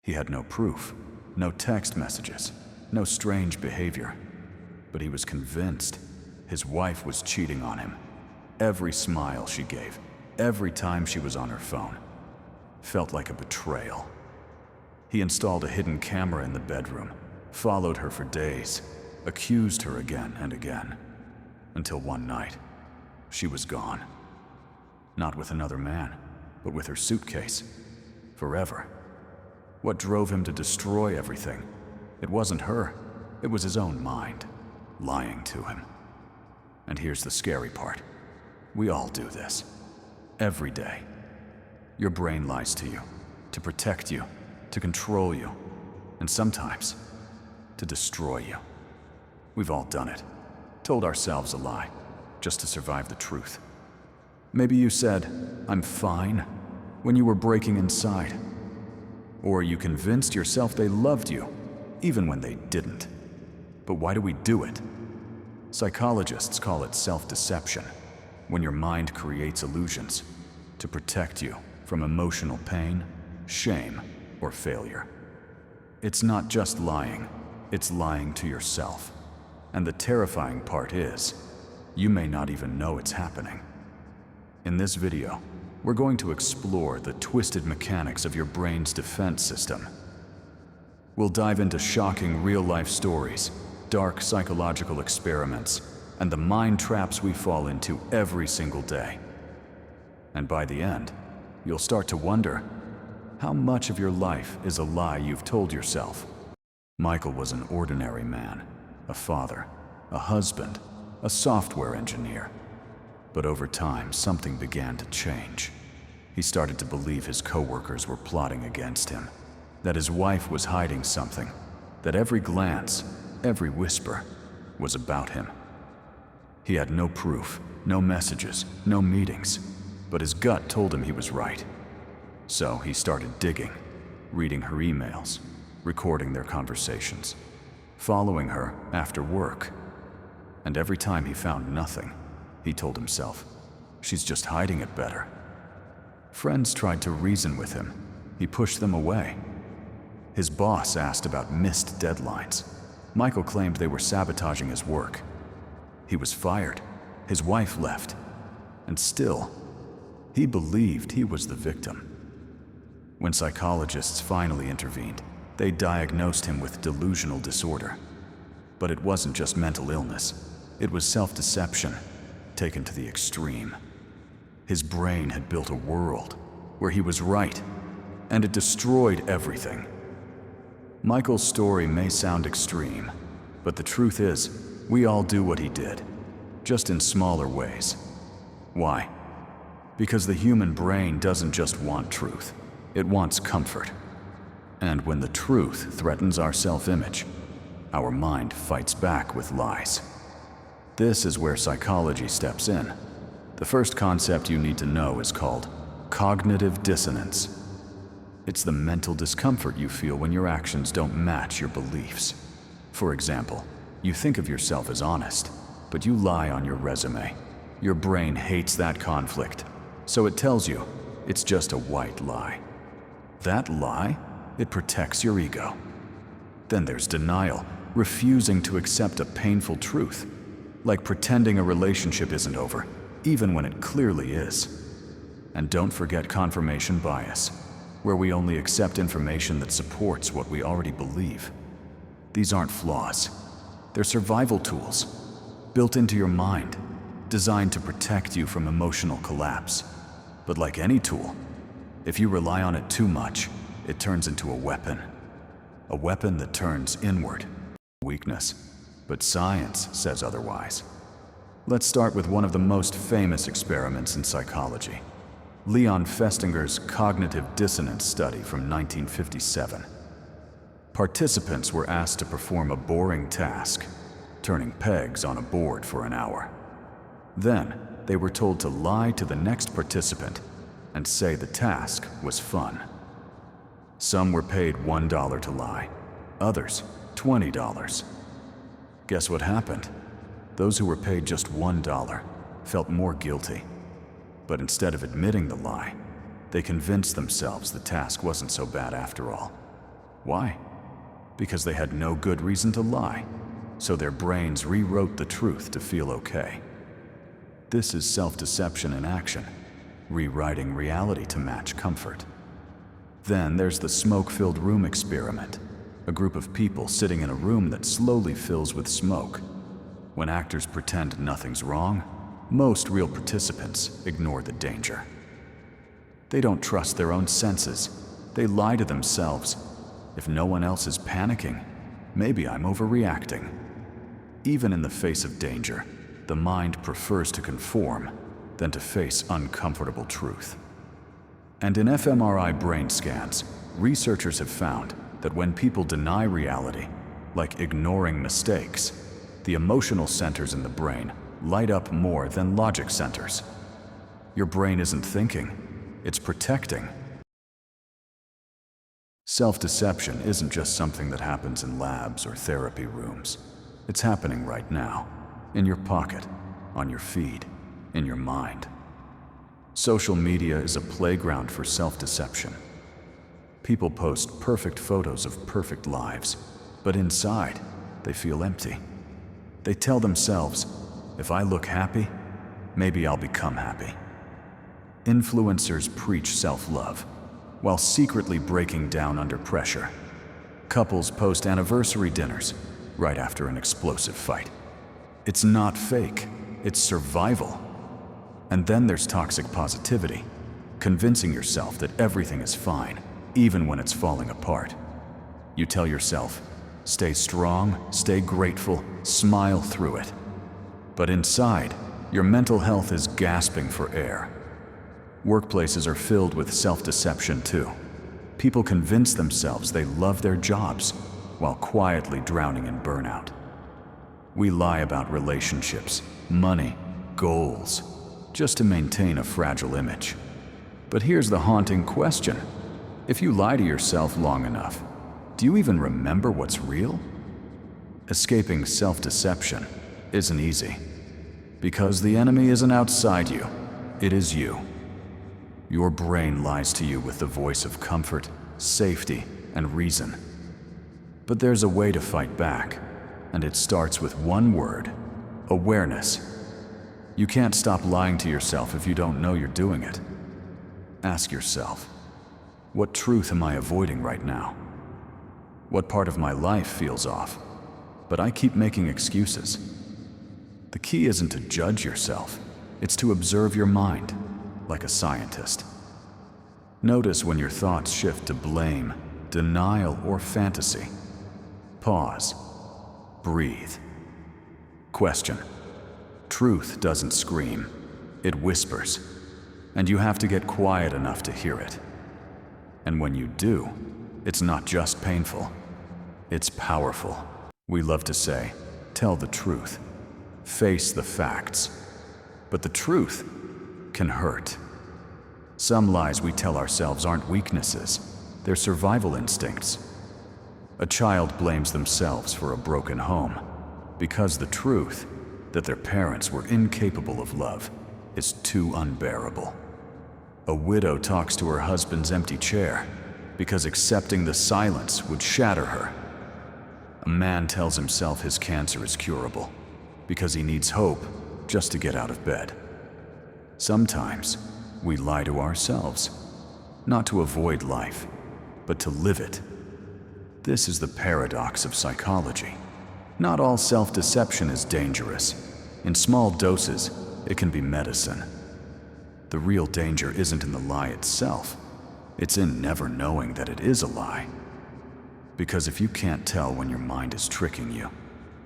He had no proof, no text messages, no strange behavior. But he was convinced his wife was cheating on him. Every smile she gave, every time she was on her phone, felt like a betrayal. He installed a hidden camera in the bedroom, followed her for days, accused her again and again, until one night, she was gone. Not with another man, but with her suitcase. Forever. What drove him to destroy everything? It wasn't her. It was his own mind, lying to him. And here's the scary part. We all do this. Every day. Your brain lies to you, to protect you, to control you, and sometimes, to destroy you. We've all done it. Told ourselves a lie, just to survive the truth. Maybe you said, "I'm fine," when you were breaking inside. Or you convinced yourself they loved you, even when they didn't. But why do we do it? Psychologists call it self-deception, when your mind creates illusions to protect you from emotional pain, shame, or failure. It's not just lying, it's lying to yourself. And the terrifying part is, you may not even know it's happening. In this video, we're going to explore the twisted mechanics of your brain's defense system. We'll dive into shocking real-life stories, dark psychological experiments, and the mind traps we fall into every single day. And by the end, you'll start to wonder, how much of your life is a lie you've told yourself? Michael was an ordinary man, a father, a husband, a software engineer. But over time, something began to change. He started to believe his coworkers were plotting against him, that his wife was hiding something, that every glance, every whisper was about him. He had no proof, no messages, no meetings, but his gut told him he was right. So he started digging, reading her emails, recording their conversations, following her after work. And every time he found nothing, he told himself, she's just hiding it better. Friends tried to reason with him. He pushed them away. His boss asked about missed deadlines. Michael claimed they were sabotaging his work. He was fired. His wife left. And still, he believed he was the victim. When psychologists finally intervened, they diagnosed him with delusional disorder. But it wasn't just mental illness. It was self-deception, taken to the extreme. His brain had built a world where he was right, and it destroyed everything. Michael's story may sound extreme, but the truth is, we all do what he did, just in smaller ways. Why? Because the human brain doesn't just want truth, it wants comfort. And when the truth threatens our self-image, our mind fights back with lies. This is where psychology steps in. The first concept you need to know is called cognitive dissonance. It's the mental discomfort you feel when your actions don't match your beliefs. For example, you think of yourself as honest, but you lie on your resume. Your brain hates that conflict, so it tells you it's just a white lie. That lie, it protects your ego. Then there's denial, refusing to accept a painful truth, like pretending a relationship isn't over, even when it clearly is. And don't forget confirmation bias, where we only accept information that supports what we already believe. These aren't flaws. They're survival tools, built into your mind, designed to protect you from emotional collapse. But like any tool, if you rely on it too much, it turns into a weapon that turns inward. Weakness. But science says otherwise. Let's start with one of the most famous experiments in psychology, Leon Festinger's cognitive dissonance study from 1957. Participants were asked to perform a boring task, turning pegs on a board for an hour. Then, they were told to lie to the next participant and say the task was fun. Some were paid $1 to lie, others $20. Guess what happened? Those who were paid just $1 felt more guilty. But instead of admitting the lie, they convinced themselves the task wasn't so bad after all. Why? Because they had no good reason to lie, so their brains rewrote the truth to feel okay. This is self-deception in action, rewriting reality to match comfort. Then there's the smoke-filled room experiment, a group of people sitting in a room that slowly fills with smoke. When actors pretend nothing's wrong, most real participants ignore the danger. They don't trust their own senses. They lie to themselves. If no one else is panicking, maybe I'm overreacting. Even in the face of danger, the mind prefers to conform than to face uncomfortable truth. And in fMRI brain scans, researchers have found that when people deny reality, like ignoring mistakes, the emotional centers in the brain light up more than logic centers. Your brain isn't thinking, it's protecting. Self-deception isn't just something that happens in labs or therapy rooms. It's happening right now, in your pocket, on your feed, in your mind. Social media is a playground for self-deception. People post perfect photos of perfect lives, but inside, they feel empty. They tell themselves, if I look happy, maybe I'll become happy. Influencers preach self-love, while secretly breaking down under pressure. Couples post anniversary dinners right after an explosive fight. It's not fake, it's survival. And then there's toxic positivity, convincing yourself that everything is fine, even when it's falling apart. You tell yourself, stay strong, stay grateful, smile through it. But inside, your mental health is gasping for air. Workplaces are filled with self-deception too. People convince themselves they love their jobs while quietly drowning in burnout. We lie about relationships, money, goals, just to maintain a fragile image. But here's the haunting question. If you lie to yourself long enough, do you even remember what's real? Escaping self-deception isn't easy, because the enemy isn't outside you, it is you. Your brain lies to you with the voice of comfort, safety, and reason. But there's a way to fight back, and it starts with one word: awareness. You can't stop lying to yourself if you don't know you're doing it. Ask yourself, what truth am I avoiding right now? What part of my life feels off, but I keep making excuses? The key isn't to judge yourself, it's to observe your mind, like a scientist. Notice when your thoughts shift to blame, denial, or fantasy. Pause. Breathe. Question. Truth doesn't scream, it whispers, and you have to get quiet enough to hear it. And when you do, it's not just painful, it's powerful. We love to say, tell the truth, face the facts, but the truth can hurt. Some lies we tell ourselves aren't weaknesses, they're survival instincts. A child blames themselves for a broken home because the truth, that their parents were incapable of love, is too unbearable. A widow talks to her husband's empty chair because accepting the silence would shatter her. A man tells himself his cancer is curable because he needs hope just to get out of bed. Sometimes we lie to ourselves, not to avoid life, but to live it. This is the paradox of psychology. Not all self-deception is dangerous. In small doses, it can be medicine. The real danger isn't in the lie itself. It's in never knowing that it is a lie. Because if you can't tell when your mind is tricking you,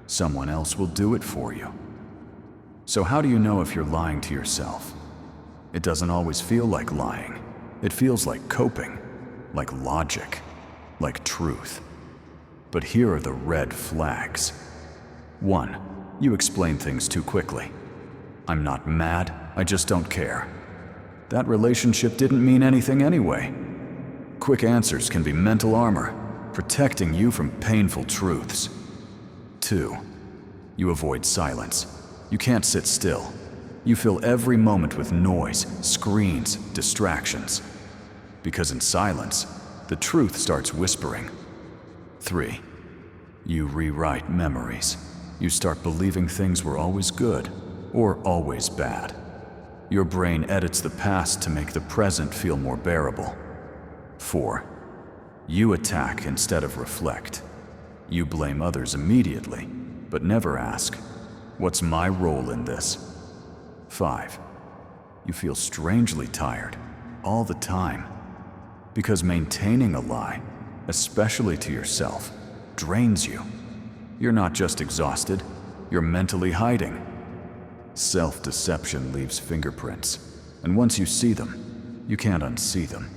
someone else will do it for you. So how do you know if you're lying to yourself? It doesn't always feel like lying. It feels like coping, like logic, like truth. But here are the red flags. 1. You explain things too quickly. I'm not mad, I just don't care. That relationship didn't mean anything anyway. Quick answers can be mental armor, protecting you from painful truths. 2. You avoid silence. You can't sit still. You fill every moment with noise, screens, distractions. Because in silence, the truth starts whispering, 3. You rewrite memories. You start believing things were always good or always bad. Your brain edits the past to make the present feel more bearable. 4. You attack instead of reflect. You blame others immediately, but never ask, what's my role in this? 5. You feel strangely tired all the time because maintaining a lie, especially to yourself, drains you. You're not just exhausted, you're mentally hiding. Self-deception leaves fingerprints, and once you see them, you can't unsee them.